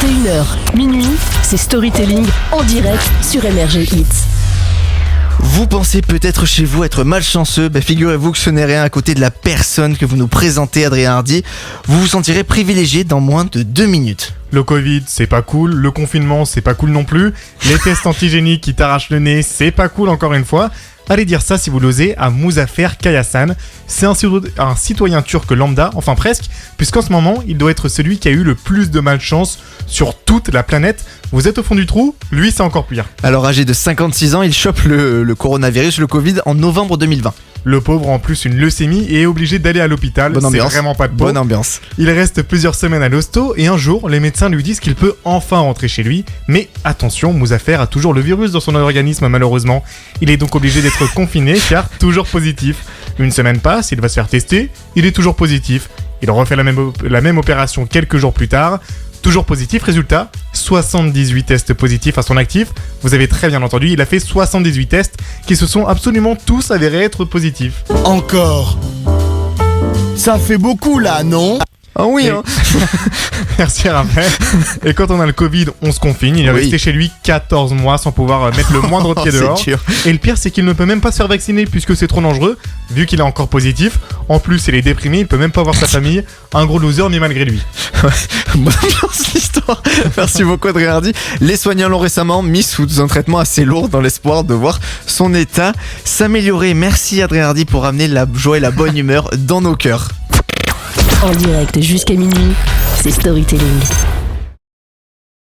21h, minuit, c'est Storytelling en direct sur Énergie Hits. Vous pensez peut-être chez vous être malchanceux, figurez-vous que ce n'est rien à côté de la personne que vous nous présentez, Adrien Hardy. Vous vous sentirez privilégié dans moins de 2 minutes. Le Covid, c'est pas cool. Le confinement, c'est pas cool non plus. Les tests antigéniques qui t'arrachent le nez, c'est pas cool encore une fois. Allez dire ça si vous l'osez à Muzaffer Kayasan. C'est un citoyen turc lambda, enfin presque, puisqu'en ce moment, il doit être celui qui a eu le plus de malchance sur toute la planète. Vous êtes au fond du trou, lui c'est encore pire. Alors âgé de 56 ans, il chope le coronavirus, le Covid, en novembre 2020. Le pauvre a en plus une leucémie et est obligé d'aller à l'hôpital. Bonne ambiance. C'est vraiment pas de peau. Bonne ambiance. Il reste plusieurs semaines à l'hosto et un jour, les médecins lui disent qu'il peut enfin rentrer chez lui. Mais attention, Muzaffer a toujours le virus dans son organisme malheureusement. Il est donc obligé d'être confiné car toujours positif. Une semaine passe, il va se faire tester, il est toujours positif. Il refait la même opération quelques jours plus tard. Toujours positif, résultat, 78 tests positifs à son actif. Vous avez très bien entendu, il a fait 78 tests qui se sont absolument tous avérés être positifs. Encore. Ça fait beaucoup là, non ? Ah oui, hein. Merci Raphaël. Et quand on a le Covid, on se confine. Il est resté chez lui 14 mois sans pouvoir mettre le moindre pied dehors. C'est dur. Et le pire, c'est qu'il ne peut même pas se faire vacciner puisque c'est trop dangereux, vu qu'il est encore positif. En plus, il est déprimé, il peut même pas voir sa famille. Un gros loser, mais malgré lui. Bonne ambiance l'histoire. Merci beaucoup Adrien Hardy. Les soignants l'ont récemment mis sous un traitement assez lourd dans l'espoir de voir son état s'améliorer. Merci Adrien Hardy pour amener la joie et la bonne humeur dans nos cœurs. En direct jusqu'à minuit, c'est Storytelling.